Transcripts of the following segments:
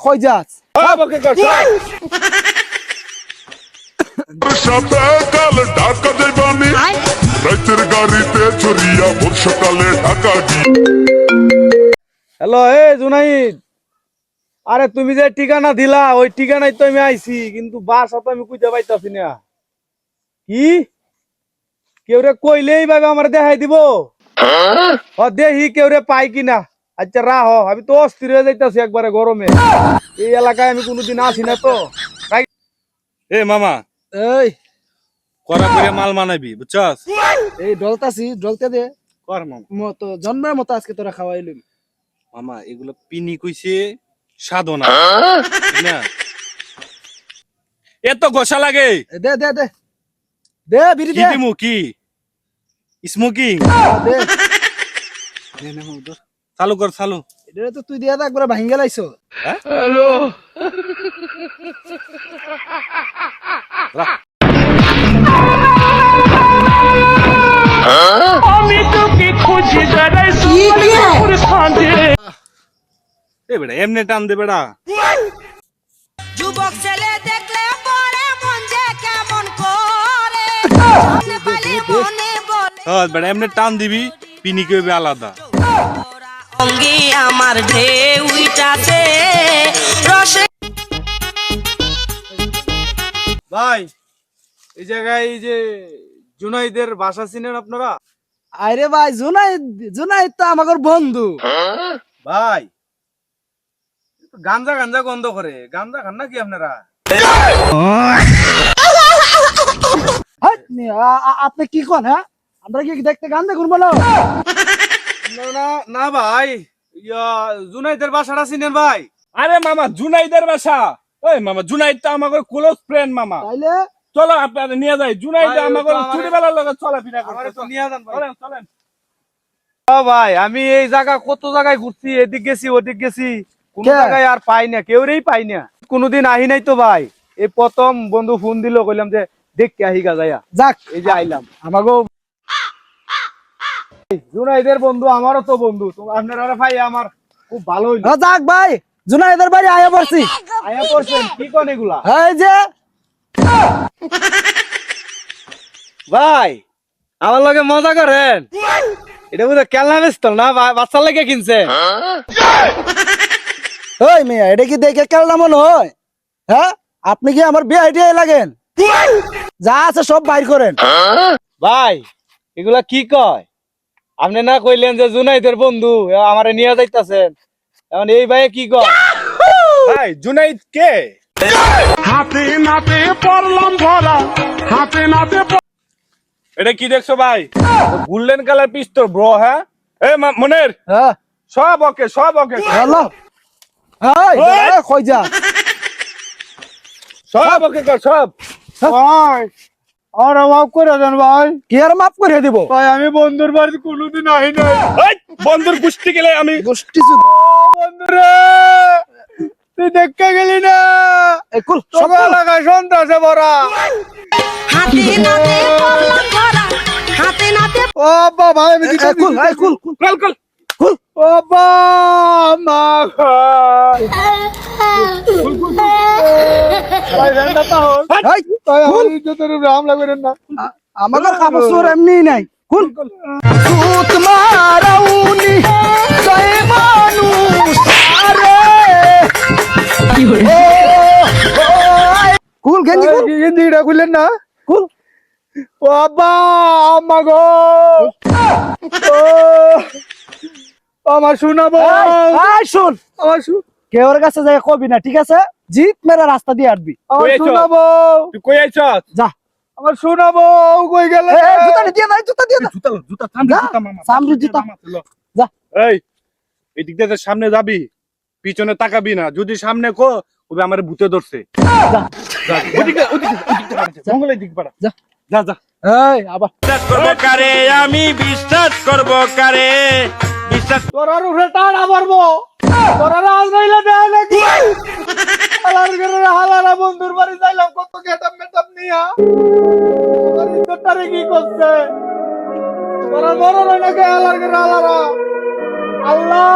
কই যাস সাথে কাল ঢাকা দেবানি রাতের গাড়িতে চড়িয়া ভোর সকালে ঢাকা গিয়ে। হ্যালো জুনাইদ, আরে তুমি যে ঠিকানা দিলা ওই ঠিকানায় তো আমি আইছি, কিন্তু বাসা তো আমি খুঁজে পাইতাছি না। কি কেউ রে কইলেই ভাবে আমার দেখাই দিব? দেখি কেউ রে পাই কিনা। আচ্ছা রাহ, আমি তো অস্থির হয়ে যাইতাছি একবারে গরমে। এই এলাকায় আমি কোনোদিন আসি না তো। এ মামা, এই করা করে মাল মানাবি বুঝছস? এই ডলতাছি, ডলতে দে কর মামা। মতো জন্মের মতো আজকে তোরা খাওয়াইলুম। মামা এগুলো পিনি কইছে সাধনা না, এত গোসা লাগে। দে দে দে দে বিড়ি কি দে দিমু কি স্মোকিং? দে। চালু কর চালু। এটা তো তুই দিয়া একবারে ভাঙ্গে লাইছো। এ বেটা এমনি টান দে বেটা। যুবক ছেলে দেখলে পরে মন যে কেমন করে সামনে পাইলে মনে বলে হ্যাঁ বেটা এমনি টান দিবি, পিনি কইবে আলাদা। অঙ্গি আমার ঢেউইটাছে রসে। ভাই এই জায়গায় এই যে জুনাইদের বাসা চিনেন আপনারা? আরে ভাই জুনাইদ, জুনাইদ তো আমাদের বন্ধু। ভাই গাঞ্জা গাঞ্জা গন্ধ করে, গাঞ্জা খান নাকি আপনারা? হাট আপনি কি কোন? হ্যাঁ আমরা কি দেখতে গান দেখুন বলো? না না ভাই, জুনাইদের বাসাটা চিনেন ভাই? আরে মামা জুনাইদের বাসা, ওই মামা জুনাইদ তো আমাদের ক্লোজ ফ্রেন্ড মামা। তাইলে চলো আপনাদের নিয়ে যাই, জুনাইদ ভাই, আমাদের ও তো ছোটবেলার লগে চলাফেরা করে। আমারে তো নিয়ে যান ভাই। চলেন চলেন। ও ভাই আমি এই জায়গা কত জায়গায় ঘুরছি, এদিক গেছি ওদিক গেছি, কোন কে? জায়গায় আর পাই না, কেউরেই পাই না। কোনোদিন আহি নাই তো ভাই, এই প্রথম বন্ধু ফোন দিল, কইলাম যে দেখকে আহি গা যাইয়া, যাক এই যে আইলাম। আমাগো জুনাইদের বন্ধু আমারও তো বন্ধু, তো আপনারা ভাই আমার খুব ভালো হইলো। যাক ভাই জুনাইদের বাড়ি আয়া পড়ছি। আয়া পড়ছেন কি কোন এগুলা? এই যে ভাই আমার লগে মজা করেন? এটা বুঝে খেলনা বেচতল না, বাচ্চার লাগে কিনছে। ওই মেয়ে এটা কি দেখে কেলনা মনে হয়? হ্যাঁ আপনি কি আমার বিয়ে আইডিয়া লাগেন? যা আছে সব বাইর করেন। ভাই এগুলা কি কয়? আপনি না কইলেন যে জুনাইদের বন্ধু আমারে নিয়ে যাইতাছেন, এখন এই ভাই কি কয়? ভাই জুনাইদ কে? এটা কি দেখছো ভাই? গোল্ডেন কালার পিস্তল ব্রো। হ্যাঁ এ মনের হ্যাঁ সব ওকে সব ওকে হ্যালো এই কই যা সব ওকে কর সব। ভাই আর মাফ করে দেন ভাই। কি আর মাফ করে দিব? ভাই আমি বন্ধুর বাড়িতে কোনোদিন আহি নাই। এই বন্ধুর গুষ্টি গেলে আমি গোষ্ঠী শুধু বন্ধুরে তুই দেখতে গেলি না? একুল সব এলাকায় সন্ত্রাসে ভরা। হাতে নাতে পড়লাম ধরা হাতে নাতে ও বাবা আমি একুল একুল কল কল ও বাবা ভাই রেন্ডা তাহল এই তাই আমার ইজ্জতের উপরে হামলা করেন না। আমাদের কাপড় চোর এমনি নাই। কুল ভূত মারাউনি জয় মানুষ আরে কুল গেঞ্জি কুল হিন্দিটা খুললেন না? কুল বাবা আমা গো আমার শোনাবো, এই শুন আমার কেউর কাছে যাই কবি না, ঠিক আছে? জিপ মেরা রাস্তা দিয়ে আটবি। আমার কই আইছো? শোনাবো, তুই কই আইছস? যা আমার শোনাবো কই গেলে? জুতা দিয়ে নাই, জুতা দিয়ে না। জুতা জুতা সামনে যা, জুতা মামা সামনে জুতা। যা। এই এদিক দিয়ে সামনে যাবি, পিছনে তাকাবি না। যদি সামনে কো ওবে আমারে ভূতে ধরছে। যা যা ওদিকে ওদিকে ওদিকে পাড়া জঙ্গলের দিক পাড়া। যা। যা যা। এই আবার বিশ্বাস করব কারে, আমি বিশ্বাস করব কারে? বিশ্বাস তোরার উপরে টানা মারবো, তোরা রাজ নাইলে দেয় নাকি? হালার ঘরে হালারা বন্ধুর বাড়ি যাইলাম কত গেটাম মেটাম নিয়া, আমার ইজ্জতটারে কি করছে? তোরা বড় নয় নাকি হালার ঘরে হালারা? আল্লাহ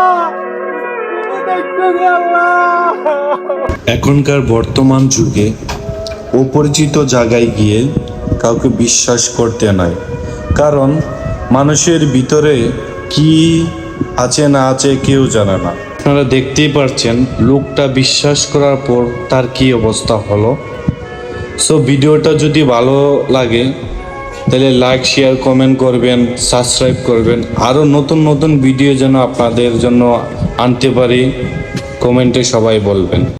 তুমি দেখছো যে আল্লাহ এখনকার বর্তমান যুগে অপরিচিত জায়গায় গিয়ে কাউকে বিশ্বাস করতে নাই, কারণ মানুষের ভিতরে কি আছে না আছে কেউ জানে না। আপনারা দেখতেই পারছেন লোকটা বিশ্বাস করার পর তার কি অবস্থা হলো। সো ভিডিওটা যদি ভালো লাগে তাহলে লাইক, শেয়ার, কমেন্ট করবেন, সাবস্ক্রাইব করবেন। আরও নতুন নতুন ভিডিও যেন আপনাদের জন্য আনতে পারি কমেন্টে সবাই বলবেন।